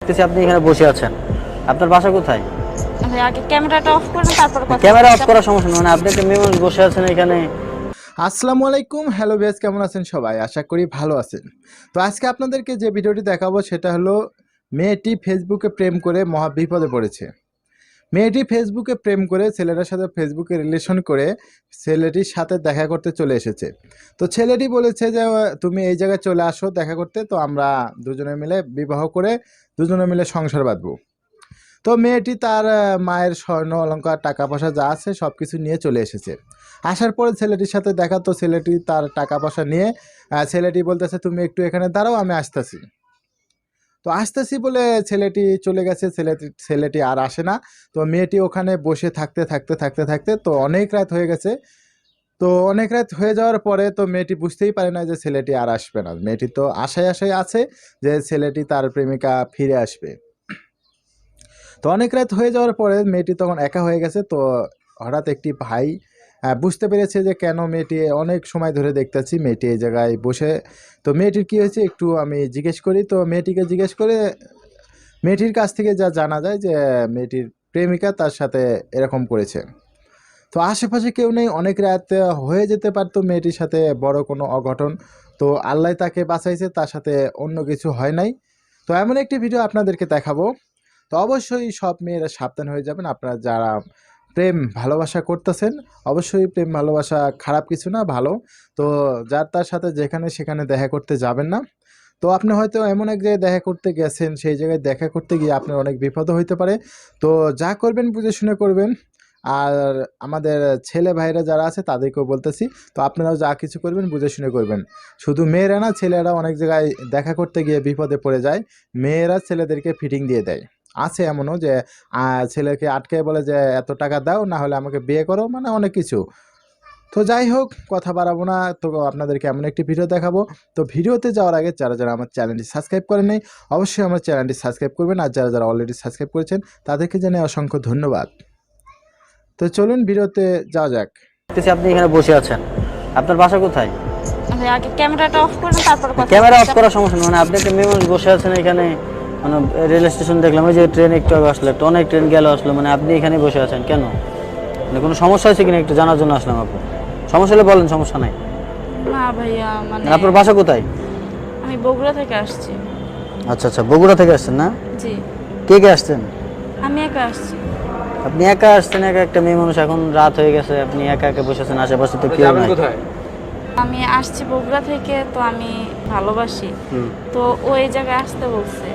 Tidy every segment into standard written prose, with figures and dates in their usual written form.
দেখতেছি আপনি এখানে বসে আছেন। আপনার বাসা কোথায়? ভাই আগে ক্যামেরাটা অফ করুন তারপর কথা ক্যামেরা অফ করার সমস্যা নেই, মানে আপনি একটা মেয়ে মানুষ বসে আছেন এখানে। আসসালামু আলাইকুম, হ্যালো বেস, কেমন আছেন সবাই? আশা করি ভালো আছেন। তো আজকে আপনাদেরকে যে ভিডিওটি দেখাবো সেটা হলো মেয়েটি ফেসবুকে প্রেম করে মহা বিপদে পড়েছে। মেয়েটি ফেসবুকে প্রেম করে ছেলেটার সাথে ফেসবুকে রিলেশন করে ছেলেটির সাথে দেখা করতে চলে এসেছে। তো ছেলেটি বলেছে যে তুমি এই জায়গায় চলে আসো দেখা করতে, তো আমরা দুজনে মিলে বিবাহ করে দুজনে মিলে সংসার বাঁধবো। তো মেয়েটি তার মায়ের স্বর্ণ অলংকার টাকা পয়সা যা আছে সব কিছু নিয়ে চলে এসেছে। আসার পরে ছেলেটির সাথে দেখা, তো ছেলেটি তার টাকা পয়সা নিয়ে ছেলেটি বলতেছে তুমি একটু এখানে দাঁড়াও, আমি আসতেছি। তো আসতেছি বলে ছেলেটি চলে গেছে। ছেলেটি আর আসে না। তো মেয়েটি ওখানে বসে থাকতে থাকতে থাকতে থাকতে তো অনেক রাত হয়ে গেছে। তো অনেক রাত হয়ে যাওয়ার পরে তো মেয়েটি বুঝতেই পারে না যে ছেলেটি আর আসবে না। মেয়েটি তো আশায় আছে যে ছেলেটি তার প্রেমিকা ফিরে আসবে। তো অনেক রাত হয়ে যাওয়ার পরে মেয়েটি তখন একা হয়ে গেছে। তো হঠাৎ একটি ভাই বুঝতে পেরেছে যে কেন মেয়েটি অনেক সময় ধরে দেখতেছি মেয়েটি এই জায়গায় বসে। তো মেয়েটির কী হয়েছে একটু আমি জিজ্ঞেস করি। তো মেয়েটিকে জিজ্ঞেস করে মেয়েটির কাছ থেকে যা জানা যায় যে মেয়েটির প্রেমিকা তার সাথে এরকম করেছে। তো আশেপাশে কেউ নেই, অনেক রাত হয়ে যেতে পারতো মেয়েটির সাথে বড় কোনো অঘটন। তো আল্লাহ তাকে বাঁচাইছে, তার সাথে অন্য কিছু হয় নাই। তো এমন একটি ভিডিও আপনাদেরকে দেখাবো। তো অবশ্যই সব মেয়েরা সাবধান হয়ে যাবেন। আপনারা যারা প্রেম ভালোবাসা করতেছেন, অবশ্যই প্রেম ভালোবাসা খারাপ কিছু না, ভালো। তো যার তার সাথে যেখানে সেখানে দেখা করতে যাবেন না। তো আপনি হয়তো এমন এক জায়গায় দেখা করতে গেছেন, সেই জায়গায় দেখা করতে গিয়ে আপনার অনেক বিপদও হইতে পারে। তো যা করবেন বুঝে শুনে করবেন। আর আমাদের ছেলে ভাইরা যারা আছে তাদেরকেও বলতেছি, তো আপনারাও যা কিছু করবেন বুঝে শুনে করবেন। শুধু মেয়েরা না, ছেলেরা অনেক জায়গায় দেখা করতে গিয়ে বিপদে পড়ে যায়। মেয়েরা ছেলেদেরকে ফিটিং দিয়ে দেয়। আছে এমনও যে ছেলেকে আটকে বলে যে এত টাকা দাও, না হলে আমাকে বিয়ে করো, মানে অনেক কিছু। তো যাই হোক, কথা বাড়াবো না। তো আপনাদেরকে এমন একটি ভিডিও দেখাবো। তো ভিডিওতে যাওয়ার আগে যারা যারা আমার চ্যানেলটি সাবস্ক্রাইব করেন নাই, অবশ্যই আমার চ্যানেলটি সাবস্ক্রাইব করবেন। আর যারা যারা অলরেডি সাবস্ক্রাইব করেছেন তাদেরকে জানাই অসংখ্য ধন্যবাদ। তো চলুন ভিডিওতে যাওয়া যাক। দেখতেছি আপনি এখানে বসে আছেন। আপনার বাসা কোথায়? ভাই আগে ক্যামেরাটা অফ করুন তারপর কথা ক্যামেরা অফ করার সমস্যা নেই, মানে আপনি একটা মেয়ে মানুষ বসে আছেন এখানে। মানে রেল স্টেশন দেখলাম, ওই যে ট্রেন একটু আগে আসলো, একটা অনেক ট্রেন গেল আসলো, মানে আপনি এখানে বসে আছেন কেন? মানে কোনো সমস্যা হয়েছে কিনা একটু জানার জন্য আসলাম। আপু সমস্যা হলে বলেন, সমস্যা নাই। না ভাইয়া, মানে আপনার বাসা কোথায়? আমি বগুড়া থেকে আসছি। আচ্ছা আচ্ছা, বগুড়া থেকে আসছেন না? জি, কে কে আসছেন? আমি একা আসছি। আপনি একা আসছেন? একা একটা মেয়ে মানুষ, এখন রাত হয়ে গেছে, আপনি একা একা বসে আছেন, আশেপাশে তো কেউ নাই। আমি আসছি বগুড়া থেকে, তো আমি ভালোবাসি, তো ওই জায়গায় আসতে বলছে।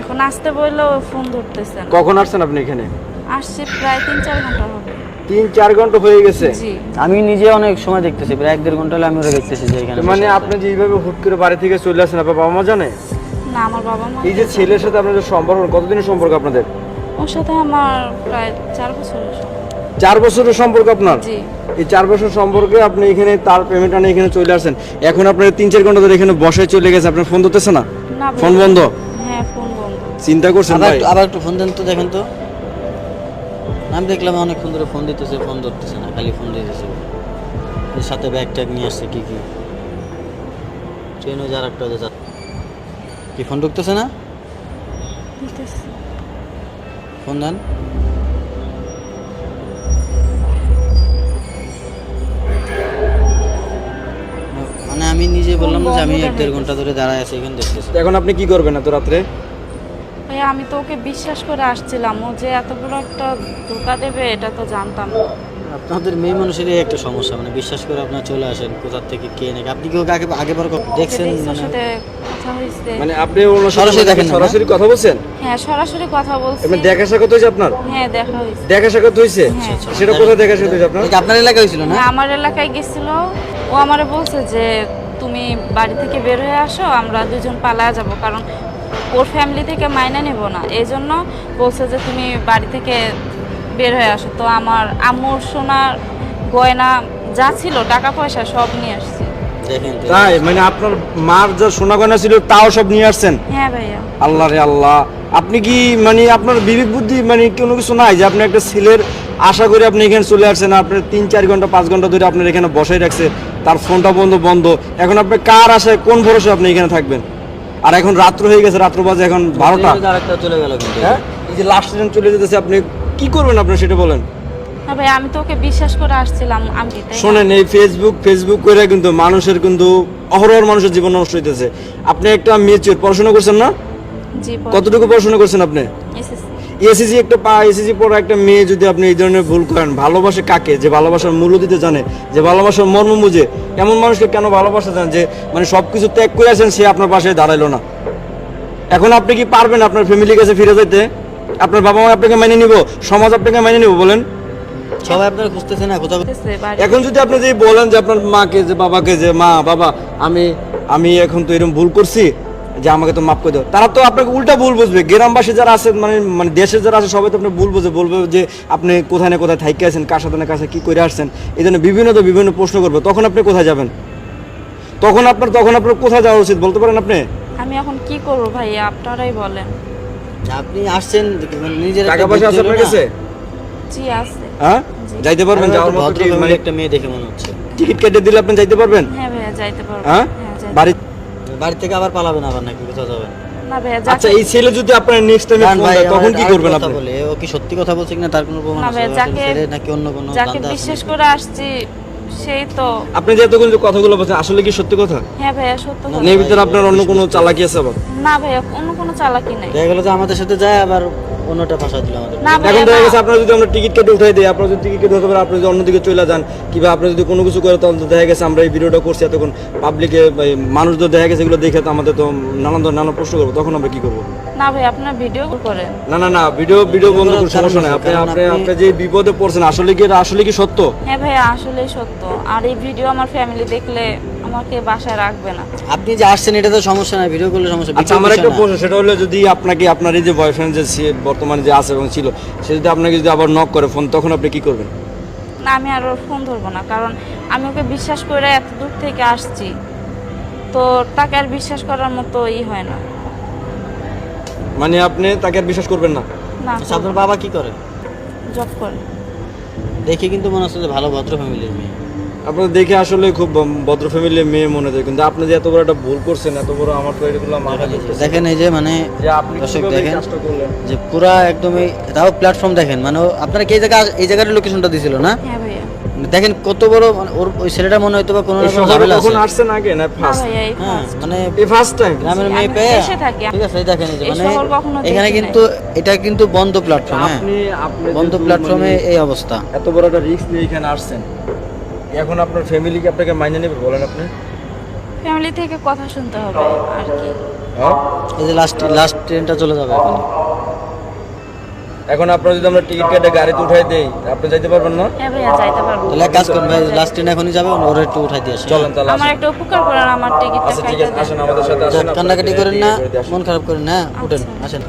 এখন আসতে বললেও ফোন ধরতেছে না। কখন আসছেন আপনি এখানে? আসছি প্রায় 3-4 ঘন্টা হবে। 3-4 ঘন্টা হয়ে গেছে? জি, আমি নিজে অনেক সময় দেখতেছি, প্রায় 1-1.5 ঘন্টা হলে আমি ওরা দেখতেছি যে এখানে মানে বসে আছে। আপনি যে এইভাবে হুট করে বাড়ি থেকে চলে আসেন, আপনার বাবা মা জানে? না আমার বাবা মা। এই যে ছেলের সাথে আপনাদের সম্পর্ক, কতদিনের সম্পর্ক আপনাদের? ওর সাথে আমার প্রায় 4 বছরের সম্পর্ক। 4 বছরের সম্পর্ক আপনার? জি। এই 4 বছর সম্পর্কে আপনি এখানে তার পেমেন্ট আনে এখানে চলে আসেন, এখন আপনার 3-4 ঘন্টা ধরে এখানে বসে চলে গেছে, আপনার ফোন ধরতেছে না? না ভাই। ফোন বন্ধ? হ্যাঁ ফোন বন্ধ। চিন্তা করছেন ভাই? আবার একটু ফোন দেন তো, দেখেন তো। আমি দেখলাম অনেকক্ষণ ধরে ফোন দিতেছে, ফোন ধরতেছে না, খালি ফোন দিতেছে। এর সাথে ব্যাগ ট্যাগ নিয়ে আসছে কি কি, ট্রেনও যার একটা কি ফোন ঢুকতেছে না? বুঝতেছি। ফোন দেন। মানে আমি নিজে বললাম না যে আমি 1-1.5 ঘন্টা ধরে দাঁড়ায় আছি এখানে দেখতেছি। এখন আপনি কি করবেন এত রাত্রে? ভাই আমি তো ওকে বিশ্বাস করে আসছিলাম, ও যে এত বড় একটা ধোকা দেবে এটা তো জানতাম না। আপনাদের মেয়ে মানুষেরই একটা সমস্যা, মানে বিশ্বাস করে আপনারা চলে আসেন, কোথা থেকে কে নাকি। আপনি কি ওকে আগেবার দেখছেন? ওর মানে সাথে কথা হয়েছে। মানে আপনি ওনার সাথে সরাসরি দেখেন না? সরাসরি কথা বলছেন? হ্যাঁ সরাসরি কথা বলছি। এমনি দেখা সাক্ষাৎ হয়েছে আপনার? হ্যাঁ দেখা হয়েছে। দেখা সাক্ষাৎ হয়েছে? হ্যাঁ। সেটা কোথায় দেখা সাক্ষাৎ হয়েছে আপনার? এটা আপনার এলাকায় হয়েছিল না? হ্যাঁ আমার এলাকায় গেছিল। ও আমারে বলছে যে তুমি বাড়ি থেকে বের হয়ে আসো, আমরা দুজন পালায়া যাব, কারণ ওর ফ্যামিলি থেকে মাইনা নেব না, এই জন্য বলছে যে তুমি বাড়ি থেকে বের হয়ে আসো। তো আমার আম্মুর সোনার গয়না যা ছিল, টাকা পয়সা সব নিয়ে আসছি। দেখেন তো। তাই মানে আপনার মার যা সোনা গয়না ছিল তাও সব নিয়ে আসছেন? হ্যাঁ ভাইয়া। আল্লাহ রে আল্লাহ, আপনি কি মানে আপনার বিবেক বুদ্ধি মানে কোনো কিছু নাই যে আপনি একটা ছেলের আশা করে আপনি এখানে চলে আসছেন, আপনার 3-4 ঘন্টা 5 ঘন্টা ধরে আপনার এখানে বসাই রাখছে, তার ফোনটা বন্ধ। এখন আপনি কার আশায়, কোন ভরসায় আপনি এখানে থাকবেন? আর এখন রাত্র হয়ে গেছে, রাত্র বাজে এখন 12টা। আর একটা চলে গেল কিন্তু। হ্যাঁ, এই যে লাস্ট ট্রেন চলে যেতেছে, আপনি কি করবেন আপনি সেটা বলেন। না ভাই, আমি তো ওকে বিশ্বাস করে আসছিলাম, আমি তাই না? শোনেন, এই ফেসবুক করে কিন্তু মানুষের কিন্তু অহরহ মানুষের জীবন নষ্ট হইতেছে। আপনি একটা মেচুর পড়াশোনা করছেন না? জি, কতটুকু পড়াশোনা করছেন আপনি? এসএসসি। এসএসসি পড়া একটা মেয়ে যদি আপনি এই ধরনের ভুল করেন, ভালোবাসে কাকে, যে ভালোবাসার মূল্য দিতে জানে, যে ভালোবাসার মর্ম বুঝে, এমন মানুষকে কেন ভালোবাসা জান যে মানে সবকিছু ত্যাগ করে আছেন, সে আপনার পাশে দাঁড়াইলো না। এখন আপনি কি পারবেন আপনার ফ্যামিলির কাছে ফিরে যেতে? আপনার বাবা মা আপনাকে মেনে নিব, সমাজ আপনাকে মেনে নিব বলেন? সবাই আপনারা খুঁজতেছে না কোথাও। এসএসসি বাড়ি। এখন যদি আপনি যদি বলেন যে আপনার মাকে, যে বাবাকে, যে মা বাবা আমি এখন তো এরকম ভুল করছি, যে আমাকে তো মাফ করে দাও, তারা তো আপনাকে উল্টা ভুল বুঝবে। গ্রামবাসী যারা আছে, মানে দেশের যারা আছে, সবাই তো আপনি ভুল বুঝে বলবে যে আপনি কোথায় না কোথায় থাইকে আছেন, কার সাথে না কার সাথে কি করে আসছেন, এই জন্য বিভিন্ন প্রশ্ন করবে। তখন আপনি কোথায় যাবেন? তখন আপনার কোথায় যাওয়া উচিত বলতে পারেন আপনি? আমি এখন কি করব ভাইয়া, আপনারাই বলেন। আপনি আসছেন নিজের টাকা পয়সা আছে আপনার কাছে? জি আছে। হ্যাঁ, যাইতে পারবেন? যাওয়ার মতো ভদ্র কি মানে একটা মেয়ে দেখে মনে হচ্ছে। টিকিট কেটে দিলে আপনি যাইতে পারবেন? হ্যাঁ ভাইয়া, যাইতে পারবো। হ্যাঁ, যাইতে বাড়ি। বাড়ি থেকে আবার পালাবেন আবার নাকি কোথাও যাবেন? না ভাইয়া, আচ্ছা, যাকে এই ছেলে যদি আপনার নেক্সট টাইমে কারণ ফোন ভাই দেয়, তখন কি আমার করবেন আরেকটা কথা আপনি? বলে, ও কি সত্যি কথা বলছে কিনা তার কোনো প্রমাণ না আছে? ভাই, আসলে যাকে- ছেলে নাকি অন্য কোনো যাকে ধান্দা আছে বিশ্বাস নাকি? করে আসছি সেই তো। আপনি যে এতক্ষণ যে কথাগুলো বলছেন, আসলে কি সত্যি কথা? হ্যাঁ ভাইয়া, সত্য কথা। এর ভিতরে আপনার অন্য কোনো চালাকি আছে আবার? না ভাইয়া, অন্য কোনো চালাকি নাই। দেখা গেলো যে আমাদের সাথে যায় আবার অন্যটা ফাঁসা দিল আমাদের। না ভাইয়া, এখন দেখা না। গেছে আপনার যদি আমরা টিকিট কেটে উঠাই দিই, আপনার যদি টিকিট কেটে হতে পারে, আপনি যদি অন্যদিকে চলে যান, কিংবা আপনি যদি কোনো কিছু করে, তখন তো দেখা গেছে আমরা এই ভিডিওটা করছি এতক্ষণ পাবলিকে, মানুষদের দেখা গেছে এগুলো দেখে তো আমাদের তো নানা প্রশ্ন করবো, তখন আমরা কি করবো? না ভাই, আপনার ভিডিও করেন। না, ভিডিও বন্ধ করে সমস্যা নাই। আপনি যে বিপদে পড়ছেন, আসলে কি সত্য? হ্যাঁ ভাইয়া, আসলেই সত্য। আর এই ভিডিও আমার ফ্যামিলি দেখলে আমাকে বাসায় রাখবে না। আপনি যে আসছেন এটা তো সমস্যা নাই, ভিডিও করলে সমস্যা। আচ্ছা, আমার একটা প্রশ্ন, সেটা হলো যদি আপনার এই যে বয়ফ্রেন্ড যে বর্তমানে যে আছে এবং ছিল, সে যদি আপনাকে যদি আবার নক করে ফোন, তখন আপনি কি করবেন? না, আমি আর ওর ফোন ধরবো না, কারণ আমি ওকে বিশ্বাস করে এত দূর থেকে আসছি, তো তাকে আর বিশ্বাস করার মতো হয় না। মানে আপনি তাকে আর বিশ্বাস করবেন না? না, আচ্ছা, আপনার বাবা কি করে? জব করে। দেখে কিন্তু মনে হচ্ছে যে ভালো ভদ্র ফ্যামিলির মেয়ে। আপনার দেখে আসলে খুব ভদ্র ফ্যামিলির মেয়ে মনে হয়, কিন্তু আপনি যে এত বড় একটা ভুল করছেন, এত বড় আমার তো এগুলো মাথা করতেছে। দেখেন এই যে মানে যে আপনি দর্শক কিভাবে এই দেখেন কাজটা করলেন? যে পুরা একদমই, তাও প্ল্যাটফর্ম দেখেন, মানে আপনারা কি এই জায়গার লোকেশনটা দিছিল না? হ্যাঁ ভাইয়া। দেখেন কত বড়, মানে ওর ওই ছেলেটা মনে হয়তো বা কোনো এই রকম শহরে ঝামেলা কখন আছে। আসছেন আগে না না ফার্স্ট? ভাইয়া, এই হ্যাঁ, first। মানে এই ফার্স্ট টাইম? গ্রামের জি, মেয়ে আমি পেয়ে দেশে থাকি। ঠিক আছে, এই দেখেন এই যে এই মানে শহর কখনো এখানে দেখি কিন্তু এটা কিন্তু বন্ধ প্ল্যাটফর্ম। হ্যাঁ, আপনি বন্ধ যেহেতু প্ল্যাটফর্মে মানে এই অবস্থা। এত বড় একটা রিস্ক নিয়ে এখানে আসছেন, এখন আপনার ফ্যামিলি কি আপনাকে মাইনে নেবে বলেন আপনি? ফ্যামিলি থেকে কথা শুনতে হবে আর কি। হ্যাঁ, এই যে লাস্ট ট্রেনটা চলে যাবে এখন। এখন আপনার যদি আমরা টিকিট কেটে গাড়িতে উঠাই দেই, আপনি যাইতে পারবেন না? হ্যাঁ ভাইয়া, যাইতে পারবো। তাহলে এক কাজ করুন ভাই, লাস্ট ট্রেন এখনই যাবে, ওরা একটু উঠাই দিয়ে আসি। চলেন তাহলে আমার আসেন। একটা উপকার করেন, আমার টিকিটটা আচ্ছা ঠিক কাইটা আছে, আসেন দেন। আমাদের সাথে আসেন। আপনাকে কান্নাকাটি করেন না, করে দিয়ে আসেন। মন খারাপ করেন না, উঠেন আচ্ছা। আসেন।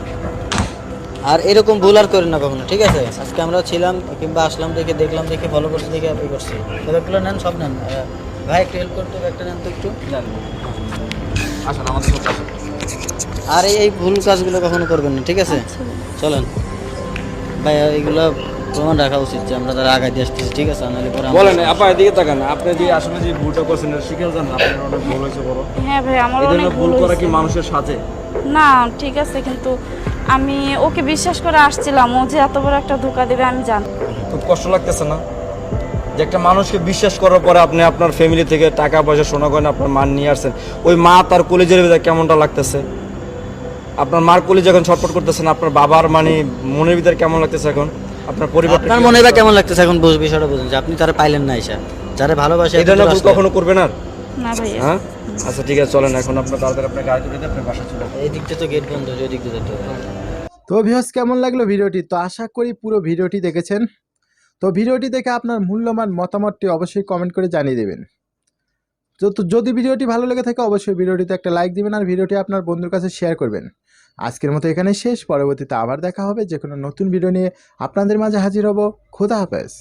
আর এরকম ভুল আর করেন না কখনো, ঠিক আছে? আজকে আমরা ছিলাম কিংবা আসলাম দেখে, দেখলাম দেখে, ফলো করছি দেখে আপনি করছি, ব্যাগগুলো নেন, সব নেন। ভাই একটু হেল্প করতে, ব্যাগটা নেন তো একটু। যান। আসেন আমাদের সাথে আসেন। আর এই ভুল কাজগুলো কখনো করবেন না, ঠিক আছে? আচ্ছা। চলেন ভাই, এইগুলো প্রমাণ রাখা উচিত যে আমরা তারা আগায় দিয়ে আসতেছি, ঠিক আছে? নাহলে পরে বলেন আপা, এদিকে তাকান। আপনি যে আসলে যে ভুলটা করছেন এটা শিখে যান, আপনার অনেক ভুল হয়েছে বড়। হ্যাঁ ভাই, আমার এই অনেক ধরনের ভুল ভুল করা কি হয়েছে। মানুষের সাথে? না ঠিক আছে, কিন্তু আমি ওকে বিশ্বাস করে আসছিলাম, ও যে এত বড় একটা ধোকা দেবে আমি জানতাম। খুব কষ্ট লাগতেছে না যে একটা মানুষকে বিশ্বাস করার পরে আপনি আপনার ফ্যামিলি থেকে টাকা পয়সা সোনা গয়না আপনার মা নিয়ে আসছেন, ওই মা তার কলেজের ভিতরে কেমনটা লাগতেছে? আপনার মার কলেজ যখন ছটফট করতেছেন, আপনার বাবার মানে মনের ভিতরে কেমন লাগতেছে এখন? আপনার পরিবারটা আপনার মনে বা কেমন লাগতেছে এখন? বিষয়টা বুঝুন যে আপনি তারা পাইলেন না, এসে যারা ভালোবাসে এই ধরনের ভুল কখনো করবেন না? না ভাইয়া। হ্যাঁ, আচ্ছা ঠিক আছে, চলেন এখন আপনার তাড়াতাড়ি আপনার গাড়ি তুলে দিয়ে আপনার বাসা চলে যান। এই দিকটা তো গেট বন্ধ, ওই দিক দিয়ে যেতে হবে। তো ভিউয়ার্স, কেমন লাগলো ভিডিওটি? তো আশা করি পুরো ভিডিওটি দেখেছেন। তো ভিডিওটি দেখে আপনার মূল্যবান মতামতটি অবশ্যই কমেন্ট করে জানিয়ে দেবেন। তো যদি ভিডিওটি ভালো লেগে থাকে অবশ্যই ভিডিওটিতে একটা লাইক দিবেন আর ভিডিওটি আপনার বন্ধুর কাছে শেয়ার করবেন। আজকের মতো এখানে শেষ, পরবর্তীতে আবার দেখা হবে যে কোনো নতুন ভিডিও নিয়ে আপনাদের মাঝে হাজির হব। খোদা হাফেজ।